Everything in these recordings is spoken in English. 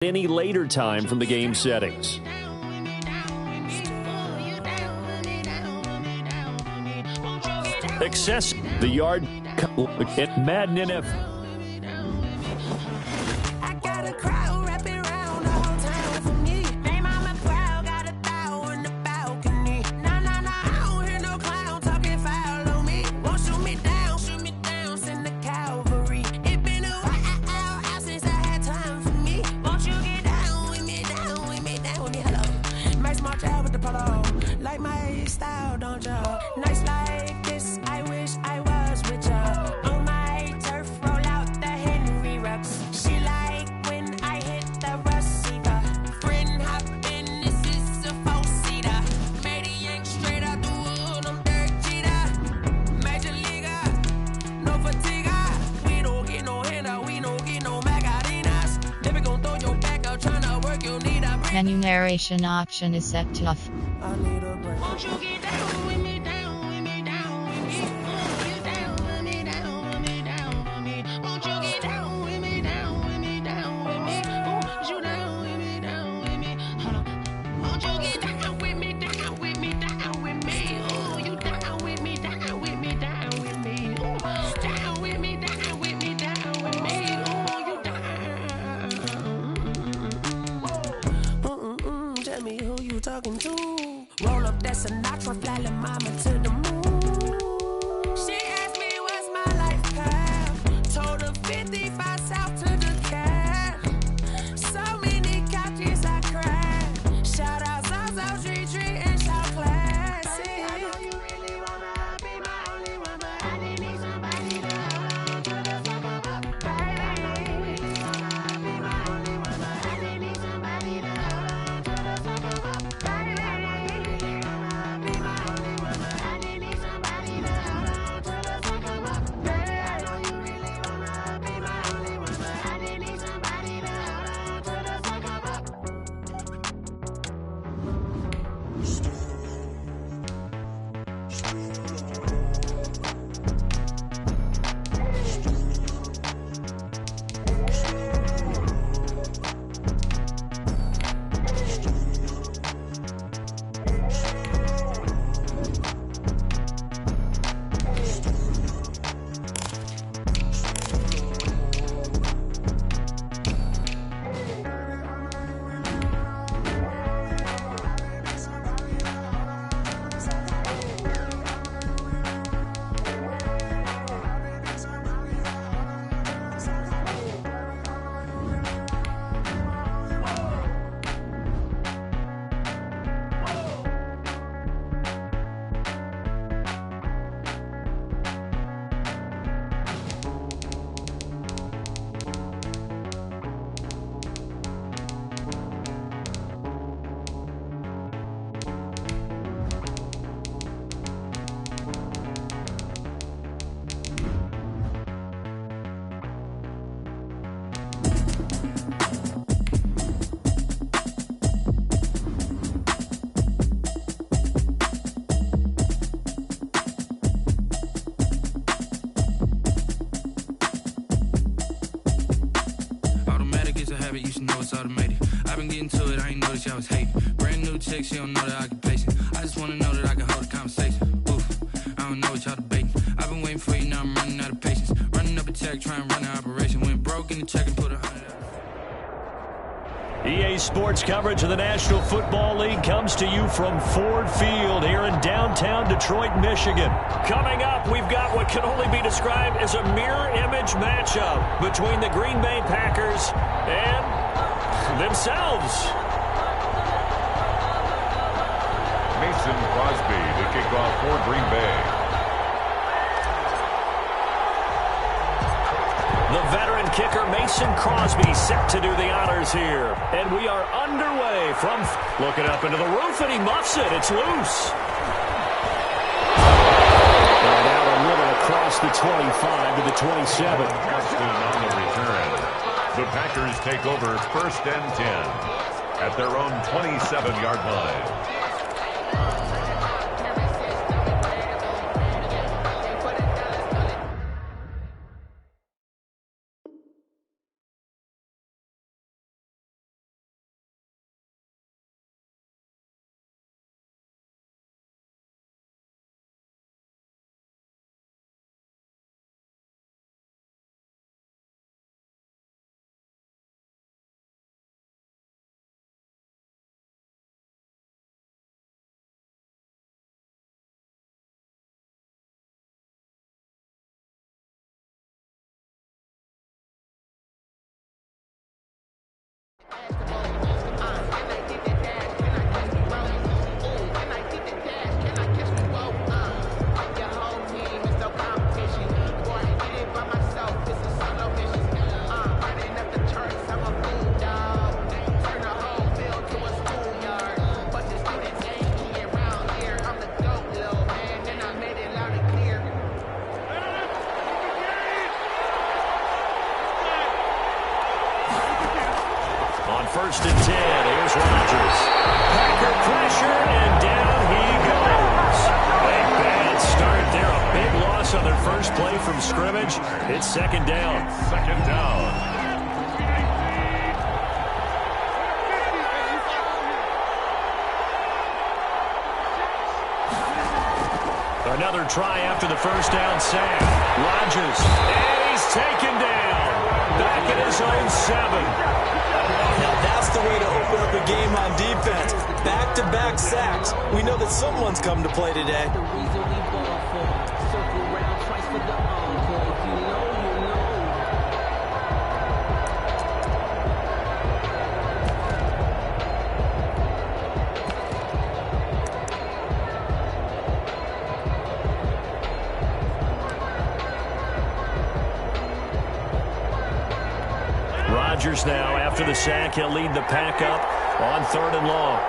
any later time from the game settings. Access the yard at Madden NFL. Like my style, don't you? Nights like this, I wish I was with you. On my turf, roll out the Henry rocks. She like when I hit the receiver. Friend hop in, this is a four-seater. Made a yank straight out the wood, I'm Derek Jeter. Major leaguer, no fatigue. We don't get no handout, we don't get no Magarinas. Never gon' throw your back out, tryna work, you'll need a break. Menu narration option is set to off. I need a break. Won't you get down with me, down with me, down with me? You down with me, down with me, down with me? Won't you get down with me, down with me, down with me? Ooh, you down with me, down with me? Hold on. Won't you get down with me, down with me, down with me? Ooh, you down with me, down with me, down with me? Ooh, down with me, down with me, down with me? Ooh, you down. Tell me who you talking to. Roll up that Sinatra, fly la mama to the moon. She asked me what's my life path. Told her 55 south to the cab. So many couches I cried. Shout out South Street and shout classy. I know you really wanna be my only one, but I didn't need somebody to hold on to the fuck up. Baby, wanna be my only one, but I didn't need somebody to hold on to the fuck up. Baby. You should know it's automated. I've been getting to it, I ain't noticed y'all was hating. Brand new chick, she don't know the occupation. I just wanna know that I can hold a conversation. Oof, I don't know what y'all debating. I've been waiting for you, now I'm running out of patience. Running up a check, trying to run an operation. Went broke in the check and put 100 out. EA Sports coverage of the National Football League comes to you from Ford Field here in downtown Detroit, Michigan. Coming up, we've got what can only be described as a mirror image matchup between the Green Bay Packers and themselves. Mason Crosby to kick off for Green Bay. The veteran kicker Mason Crosby set to do the honors here. And we are underway from looking up into the roof, and he muffs it. It's loose. And out a little across the 25 to the 27. On the return. The Packers take over 1st and 10 at their own 27-yard line. first and 10. Here's Rodgers. Packer pressure, and down he goes. A bad start there. A big loss on their first play from scrimmage. It's second down. Second down. Another try after the first down sack. Rodgers, and he's taken down. Back at his own 7. Now that's the way to open up a game on defense. Back-to-back sacks. We know that someone's come to play today. Rodgers now, after the sack, he'll lead the pack up on 3rd and long.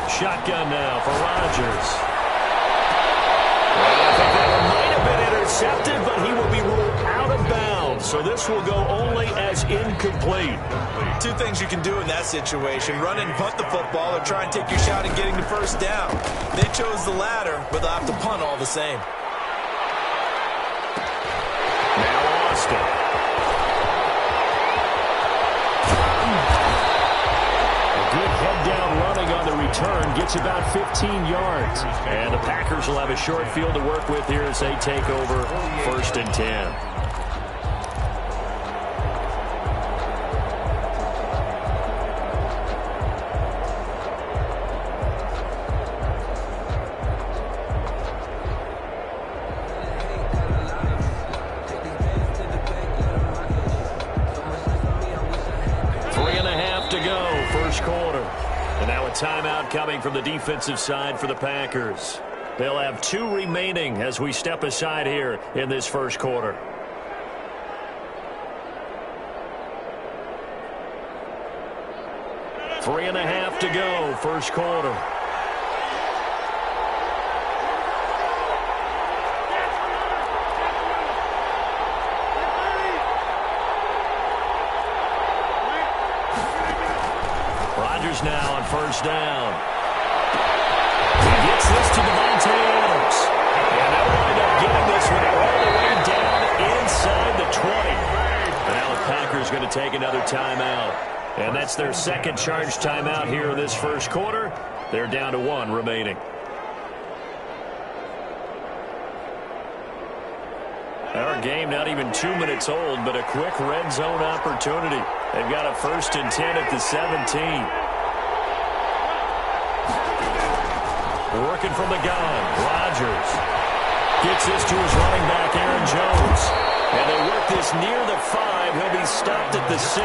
Shotgun now for Rodgers. Well, I think that one might have been intercepted, but he will be ruled out of bounds. So this will go only as incomplete. Two things you can do in that situation: run and punt the football, or try and take your shot at getting the first down. They chose the latter, but they'll have to punt all the same. Now Austin. A good head-down running on the return. Gets about 15 yards. And the Packers will have a short field to work with here as they take over 1st and 10. Timeout coming from the defensive side for the Packers. They'll have 2 remaining as we step aside here in this first quarter. Three and a half to go, first quarter. Now on first down. He gets this to Devontae Adams. And they'll wind up getting this one all the way down inside the 20. And now the Packers going to take another timeout. And that's their second charge timeout here in this first quarter. They're down to 1 remaining. Our game not even 2 minutes old, but a quick red zone opportunity. They've got a 1st and 10 at the 17. Working from the gun, Rodgers gets this to his running back, Aaron Jones. And they work this near the 5. He'll be stopped at the 6.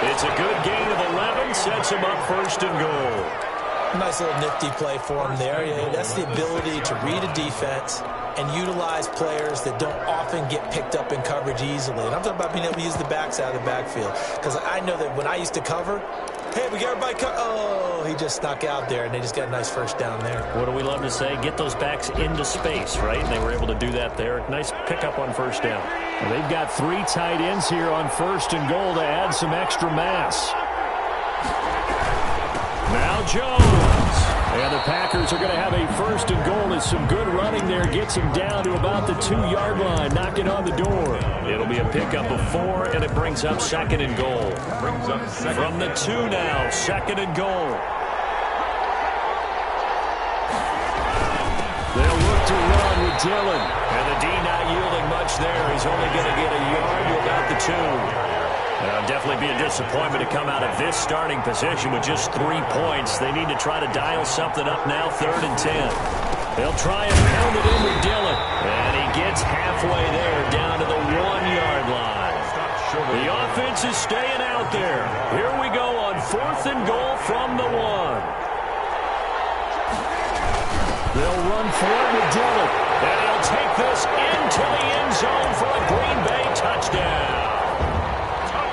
It's a good gain of 11, sets him up 1st and goal. Nice little nifty play for him there. Yeah, that's the ability to read a defense and utilize players that don't often get picked up in coverage easily. And I'm talking about being able to use the backs out of the backfield. Because I know that when I used to cover, hey, we got everybody oh, he just snuck out there, and they just got a nice first down there. What do we love to say? Get those backs into space, right? And they were able to do that there. Nice pickup on first down. Well, they've got 3 tight ends here on 1st and goal to add some extra mass. Now Jones. And the Packers are going to have a 1st and goal as some good running there gets him down to about the 2-yard line, knocking on the door. It'll be a pickup of 4, and it brings up 2nd and goal. From the 2 now, 2nd and goal. They'll look to run with Dillon. And the D not yielding much there. He's only going to get a yard to about the 2. Definitely be a disappointment to come out of this starting position with just 3 points. They need to try to dial something up now, 3rd and 10. They'll try and pound it in with Dillon. And he gets halfway there, down to the 1-yard line. The offense is staying out there. Here we go on 4th and goal from the 1. They'll run for it with Dillon. And he'll take this into the end zone for a Green Bay touchdown.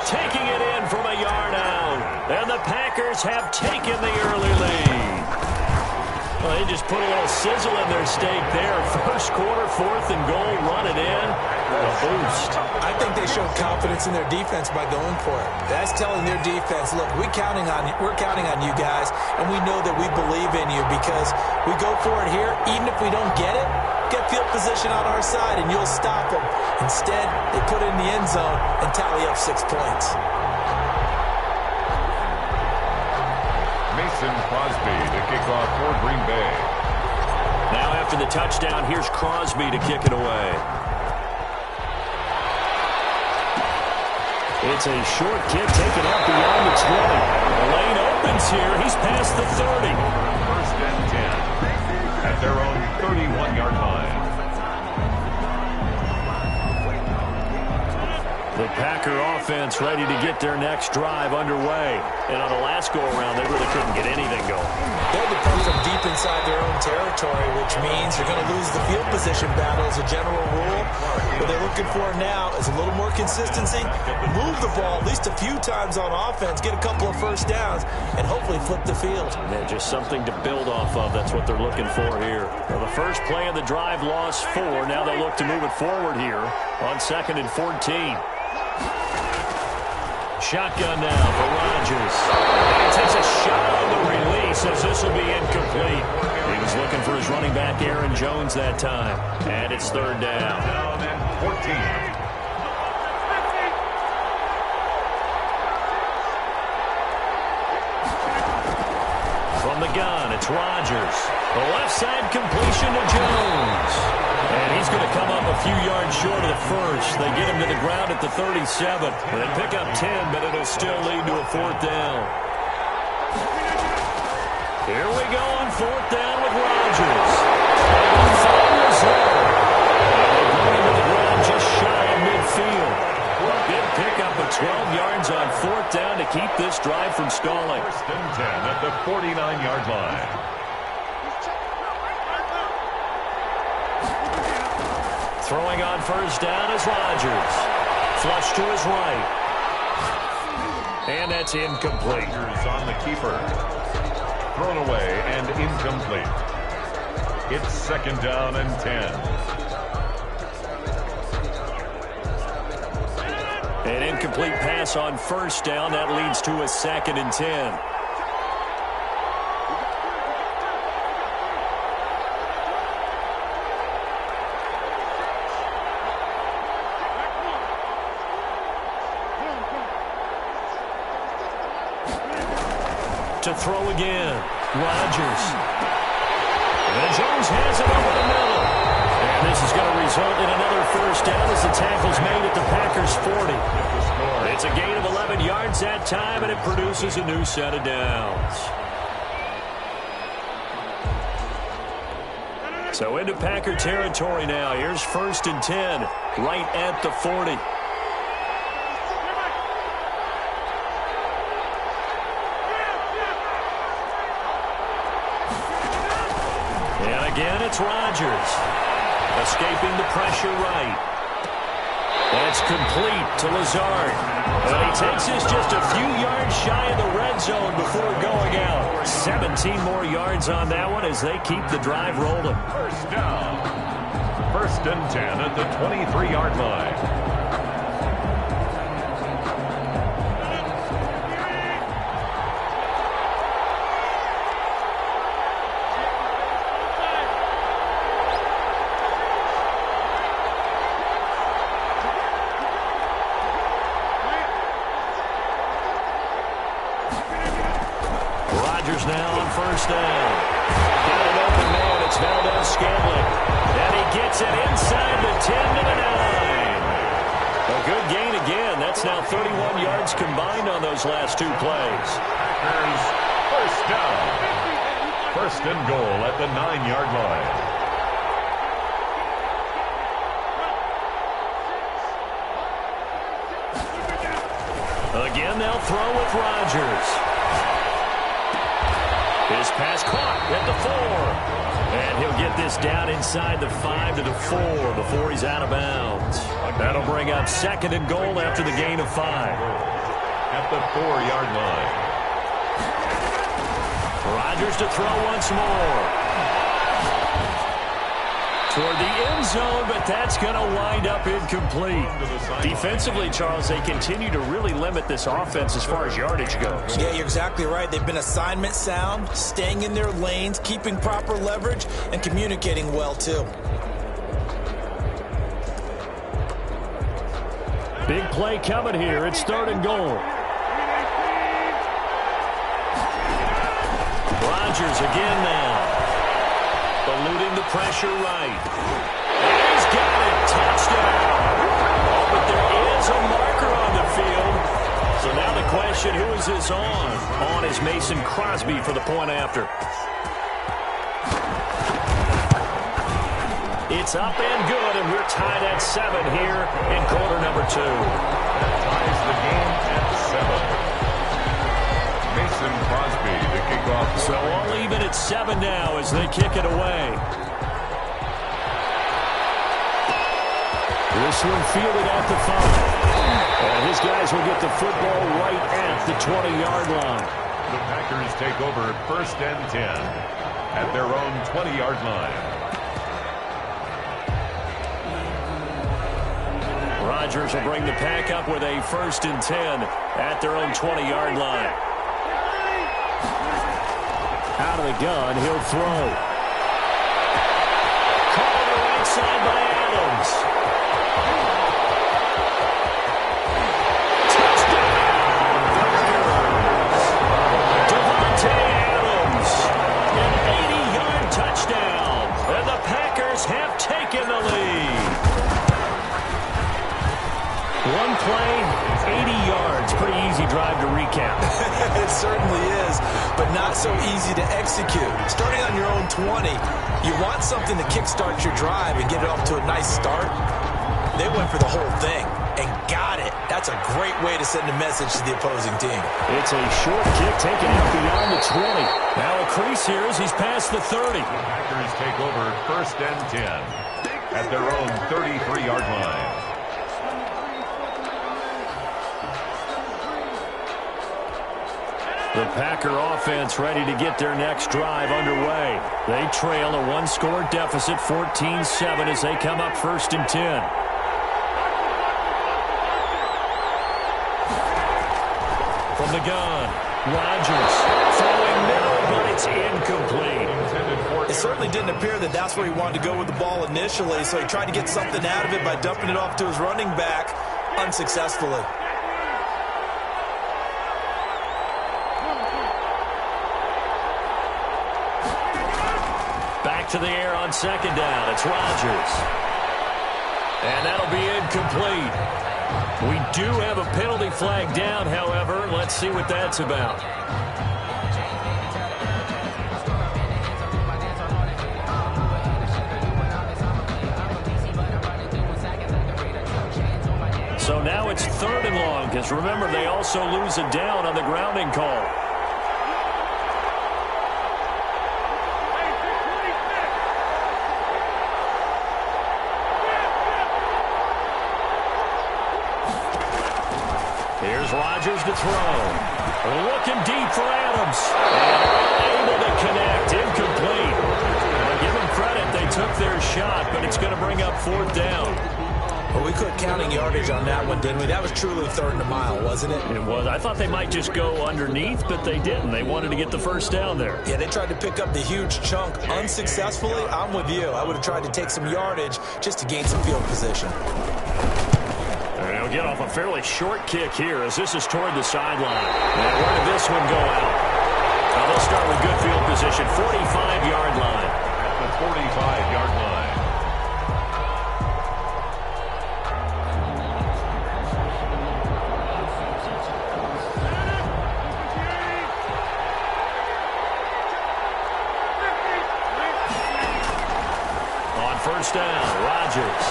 Taking it in from a yard out. And the Packers have taken the early lead. Well, they just put a little sizzle in their steak there. First quarter, 4th and goal, run it in. A boost. I think they showed confidence in their defense by going for it. That's telling their defense, look, we're counting on you guys, and we know that we believe in you because we go for it here. Even if we don't get it, get field position on our side, and you'll stop them. Instead, they put it in the end zone and tally up 6 points. Mason Crosby to kick off for Green Bay. Now after the touchdown, here's Crosby to kick it away. It's a short kick taken up beyond the 20. The lane opens here. He's past the 30. First and 10 at their own 31-yard line. The Packer offense ready to get their next drive underway. And on the last go-around, they really couldn't get anything going. They'll depend from deep inside their own territory, which means they're going to lose the field position battle as a general rule. What they're looking for now is a little more consistency, move the ball at least a few times on offense, get a couple of first downs, and hopefully flip the field. Yeah, just something to build off of. That's what they're looking for here. Well, the first play of the drive lost 4. Now they'll look to move it forward here on 2nd and 14. Shotgun now for Rodgers. He takes a shot on the release as this will be incomplete. He was looking for his running back Aaron Jones that time. And it's 3rd down. Down and 14. From the gun, it's Rodgers. The left side completion to Jones. And he's going to come up a few yards short of the first. They get him to the ground at the 37. They pick up 10, but it'll still lead to a 4th down. Here we go on 4th down with Rodgers. They bring him to the ground just shy of midfield. Big pickup of 12 yards on 4th down to keep this drive from stalling. First and 10 at the 49-yard line. Throwing on 1st down is Rodgers. Flush to his right. And that's incomplete. On the keeper. Thrown away and incomplete. It's 2nd down and 10. An incomplete pass on 1st down. That leads to a 2nd and 10. To throw again. Rodgers. And Jones has it over the middle. And this is going to result in another 1st down as the tackle's made at the Packers' 40. It's a gain of 11 yards that time, and it produces a new set of downs. So into Packer territory now. Here's 1st and 10, right at the 40. Again, it's Rodgers. Escaping the pressure right. That's complete to Lazard. And he takes this just a few yards shy of the red zone before going out. 17 more yards on that one as they keep the drive rolling. First down. 1st and 10 at the 23-yard line. Now on 1st down. Got an open man. It's Valdez-Scantling. And he gets it inside the 10 to the 9. A good gain again. That's now 31 yards combined on those last 2 plays. Packers 1st down. 1st and goal at the 9-yard line. Again, they'll throw with Rodgers. His pass caught at the 4. And he'll get this down inside the 5 to the 4 before he's out of bounds. That'll bring up 2nd and goal after the gain of 5. At the 4-yard line. Rodgers to throw once more. toward the end zone, but that's going to wind up incomplete. Defensively, Charles, they continue to really limit this offense as far as yardage goes. Yeah, you're exactly right. They've been assignment sound, staying in their lanes, keeping proper leverage, and communicating well, too. Big play coming here. It's 3rd and goal. Rodgers again now. Eluding the pressure right. And he's got it. Touchdown. Oh, but there is a marker on the field. So now the question, who is this on? On is Mason Crosby for the point after. It's up and good, and we're tied at 7 here in quarter number 2. That ties the game at 7. Mason Crosby, the kickoff. So all even at 7 now as they kick it away. This one fielded at the 5. And his guys will get the football right at the 20-yard line. The Packers take over 1st and 10 at their own 20-yard line. Rodgers will bring the pack up with a 1st and 10 at their own 20-yard line. Out of the gun, he'll throw. Caught on the right side by Adams. Have taken the lead. One play, 80 yards. Pretty easy drive to recap. It certainly is, but not so easy to execute. Starting on your own 20, you want something to kickstart your drive and get it off to a nice start. They went for the whole thing and got it. That's a great way to send a message to the opposing team. It's a short kick taken out beyond the 20. Now a crease here as he's past the 30. Packers take over 1st and 10 at their own 33-yard line. The Packer offense ready to get their next drive underway. They trail a 1-score deficit, 14-7, as they come up 1st and 10. From the gun, Rodgers throwing middle, but it's incomplete. It certainly didn't appear that that's where he wanted to go with the ball initially, so he tried to get something out of it by dumping it off to his running back unsuccessfully. Back to the air on 2nd down. It's Rodgers. And that'll be incomplete. We do have a penalty flag down, however. Let's see what that's about. So now it's 3rd and long, because remember, they also lose a down on the grounding call. Here's Rodgers to throw. Looking deep for Adams. And able to connect. Incomplete. Well, give them credit. They took their shot, but it's going to bring up 4th down. Well, we quit counting yardage on that one, didn't we? That was truly 3rd and a mile, wasn't it? It was. I thought they might just go underneath, but they didn't. They wanted to get the 1st down there. Yeah, they tried to pick up the huge chunk unsuccessfully. I'm with you. I would have tried to take some yardage just to gain some field position. And he'll get off a fairly short kick here as this is toward the sideline. And where did this one go out? Now they'll start with good field position, 45-yard line. At the 45-yard line. On 1st down, Rodgers.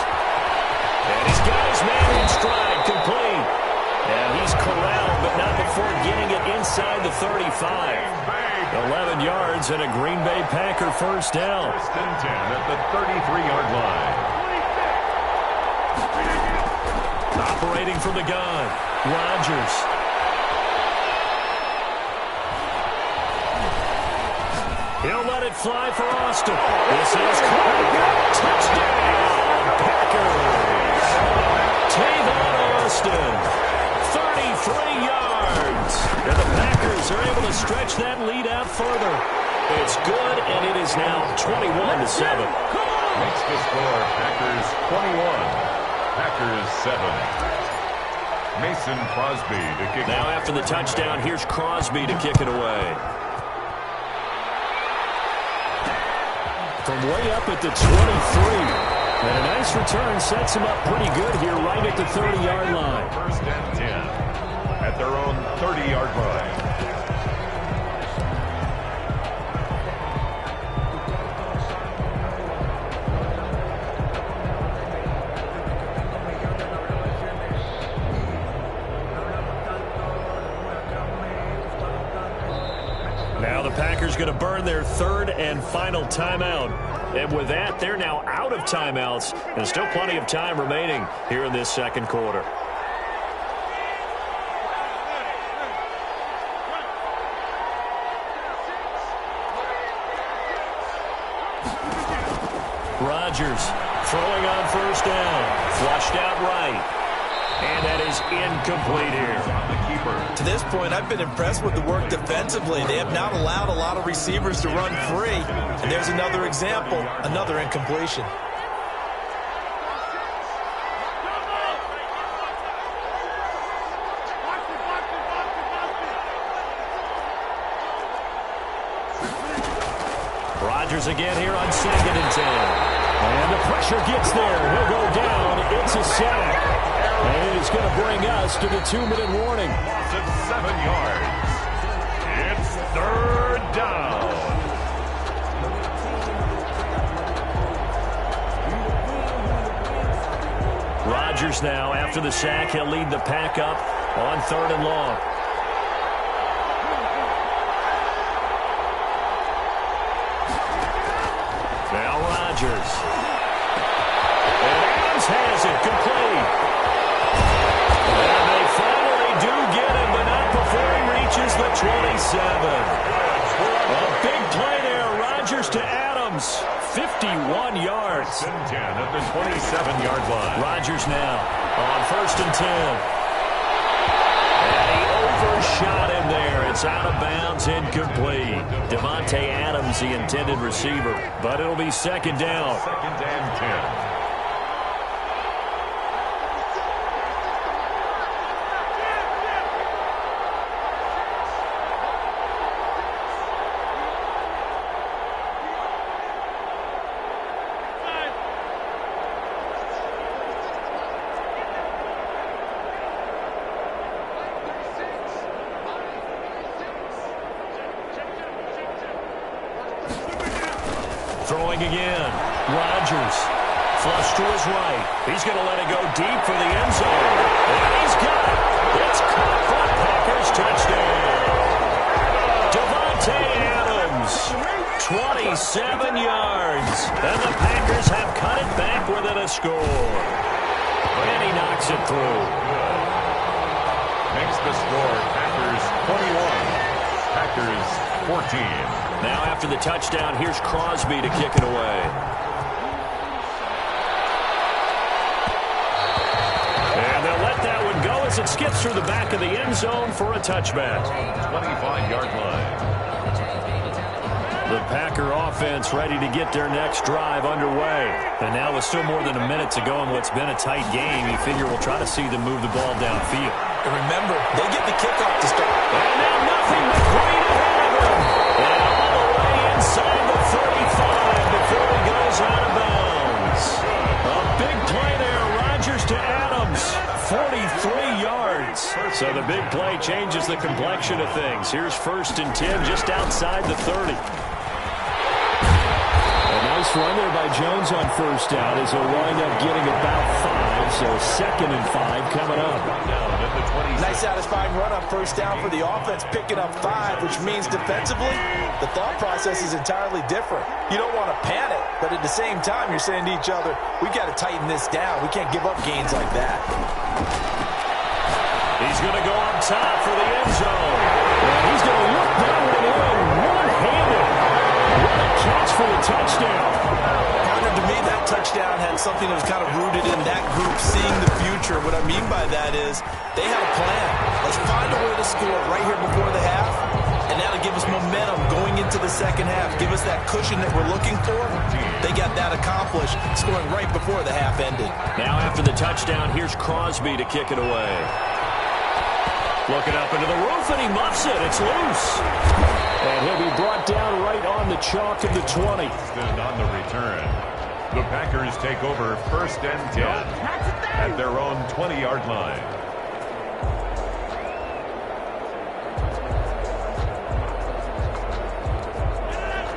And he's got his man in stride, complete. And he's corralled, but not before getting it inside the 35. 11 yards and a Green Bay Packer 1st down. 1st and 10 at the 33-yard line. Operating from the gun, Rodgers. He'll let it fly for Austin. This is caught. Touchdown, Packers. Tavon Austin, 33 yards. And the Packers are able to stretch that lead out further. It's good, and it is now 21-7. Makes the score Packers 21, Packers 7. Mason Crosby to kick. Now after the touchdown, here's Crosby to kick it away. From way up at the 23. And a nice return sets him up pretty good here right at the 30-yard line. First and 10 at their own 30-yard line. Now the Packers going to burn their third and final timeout. And with that, they're now out of timeouts. There's still plenty of time remaining here in this second quarter. Rodgers throwing on first down. Flushed out right. And that is incomplete here. To this point, I've been impressed with the work defensively. They have not allowed a lot of receivers to run free. And there's another example, another incompletion. Rodgers again here on 2nd and 10. And the pressure gets there. He'll go down. It's a sack. And it's going to bring us to the 2-minute warning. Loss of 7 yards. It's third down. Rodgers now, after the sack, he'll lead the pack up on 3rd and long. Now Rodgers. And Adams has it complete. And they finally do get him, but not before he reaches the 27. A big play there. Rodgers to Adams. 51 yards. 10 at the 27-yard line. Rodgers now on 1st and 10. And he overshot him there. It's out of bounds, incomplete. Devontae Adams, the intended receiver. But it'll be 2nd down. 2nd and 10. Throwing again. Rodgers. Flush to his right. He's going to let it go deep for the end zone. And he's got it. It's caught for the Packers. Touchdown. Devontae Adams. 27 yards. And the Packers have cut it back within a score. And he knocks it through. Makes the score Packers 21. Packers 14. Now after the touchdown, here's Crosby to kick it away. And they'll let that one go as it skips through the back of the end zone for a touchback. 25-yard line. The Packer offense ready to get their next drive underway. And now with still more than a minute to go in what's been a tight game, you figure we'll try to see them move the ball downfield. And remember, they get the kickoff to start. And now nothing but green ahead of him. And all the way inside the 35 before he goes out of bounds. A big play there. Rodgers to Adams. 43 yards. So the big play changes the complexion of things. Here's 1st and 10 just outside the 30. Nice run there by Jones on first down as he'll wind up getting about 5. So 2nd and 5 coming up. Nice satisfying run on first down for the offense, picking up 5, which means defensively, the thought process is entirely different. You don't want to panic, but at the same time, you're saying to each other, we've got to tighten this down. We can't give up gains like that. He's going to go up top for the end zone. And he's going to look that one in one-handed. chance for the touchdown. To me, that touchdown had something that was kind of rooted in that group seeing the future. What I mean by that is they had a plan. Let's find a way to score right here before the half, and that'll give us momentum going into the second half. Give us that cushion that we're looking for. They got that accomplished, scoring right before the half ended. Now after the touchdown, here's Crosby to kick it away. Looking up into the roof, and he muffs it. It's loose. And he'll be brought down right on the chalk of the 20. And on the return, the Packers take over 1st and 10 at their own 20-yard line.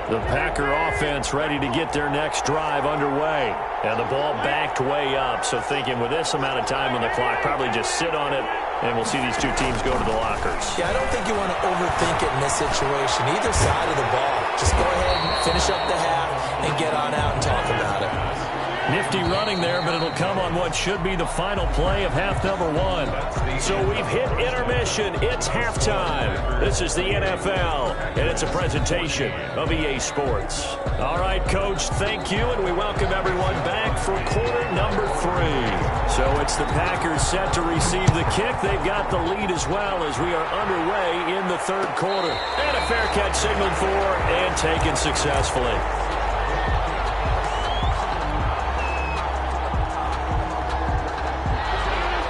The Packer offense ready to get their next drive underway. And the ball backed way up, so thinking with this amount of time on the clock, probably just sit on it, and we'll see these two teams go to the lockers. Yeah, I don't think you want to overthink it in this situation. Either side of the ball. Just go ahead and finish up the half and get on out and talk about it. Nifty running there, but it'll come on what should be the final play of half number 1. So we've hit intermission. It's halftime. This is the NFL, and it's a presentation of EA Sports. All right, Coach, thank you, and we welcome everyone back for quarter number 3. So it's the Packers set to receive the kick. They've got the lead as well as we are underway in the third quarter. And a fair catch signaled for and taken successfully.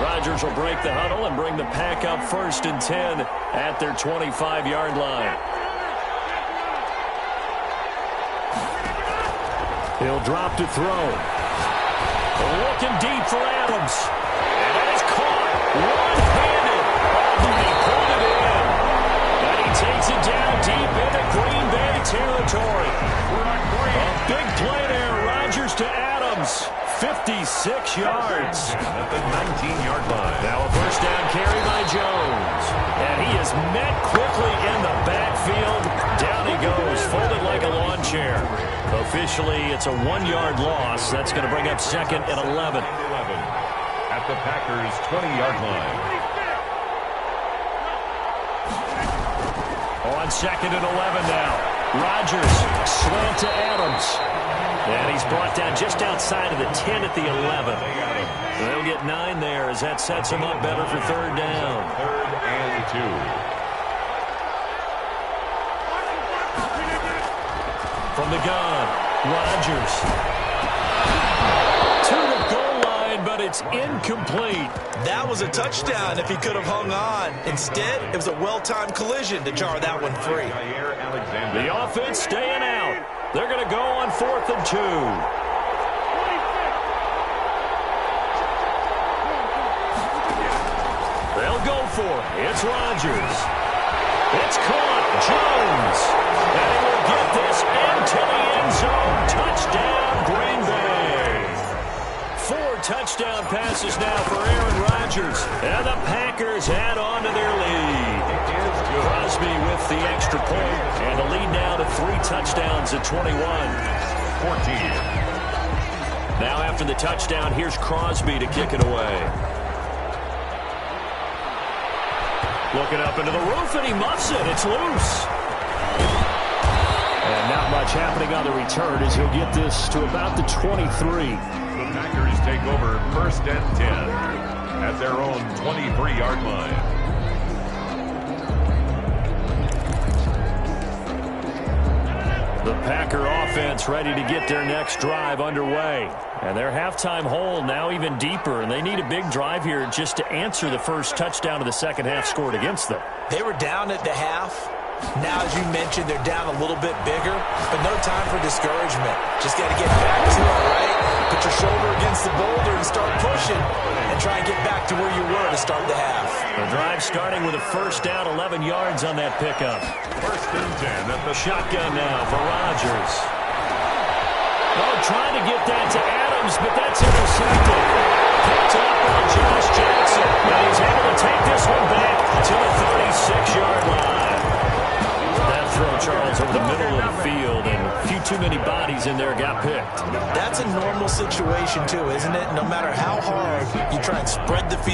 Rodgers will break the huddle and bring the Pack up 1st and 10 at their 25-yard line. He'll drop to throw. Looking deep for Adams. And that is caught one-handed. And he pulled it in. And he takes it down deep into Green Bay territory. A big play there. Rodgers to Adams. 56 yards. At the 19-yard line. Now a first down carry by Jones. And he is met quickly in the backfield. Down he goes, folded like a lawn chair. Officially, it's a 1-yard loss. That's going to bring up 2nd and 11. At the Packers' 20-yard line. On 2nd and 11 now. Rodgers, slant to Adams. And he's brought down just outside of the 10 at the 11. They'll get 9 there as that sets him up better for 3rd down. 3rd and 2. From the gun, Rodgers. To the goal line, but it's incomplete. That was a touchdown if he could have hung on. Instead, it was a well-timed collision to jar that one free. The offense staying out. They're going to go on 4th and 2. They'll go for it. It's Rodgers. It's caught. Jones. And he will get this into the end zone. Touchdown, Green Bay. 4 touchdown passes now for Aaron Rodgers. And the Packers add on to their lead. Crosby with the extra point. And the lead now to 3 touchdowns at 21. 14. Now after the touchdown, here's Crosby to kick it away. Looking up into the roof, and he muffs it. It's loose. And not much happening on the return as he'll get this to about the 23. The Packers take over 1st and 10 at their own 23-yard line. The Packer offense ready to get their next drive underway. And their halftime hole now even deeper, and they need a big drive here just to answer the first touchdown of the second half scored against them. They were down at the half. Now, as you mentioned, they're down a little bit bigger, but no time for discouragement. Just got to get back to it, right? Put your shoulder against the boulder and start pushing and try and get back to where you were to start the half. The drive starting with a first down, 11 yards on that pickup. 1st and 10 at the Shotgun now for Rodgers. Oh, trying to get that to Adams, but that's intercepted. Picked up by Josh Jackson. And he's able to take this one back to the 36-yard line. That throw, Charles, over the middle of the field, and a few too many bodies in there got picked. That's a normal situation, too, isn't it? No matter how hard you try and spread the field.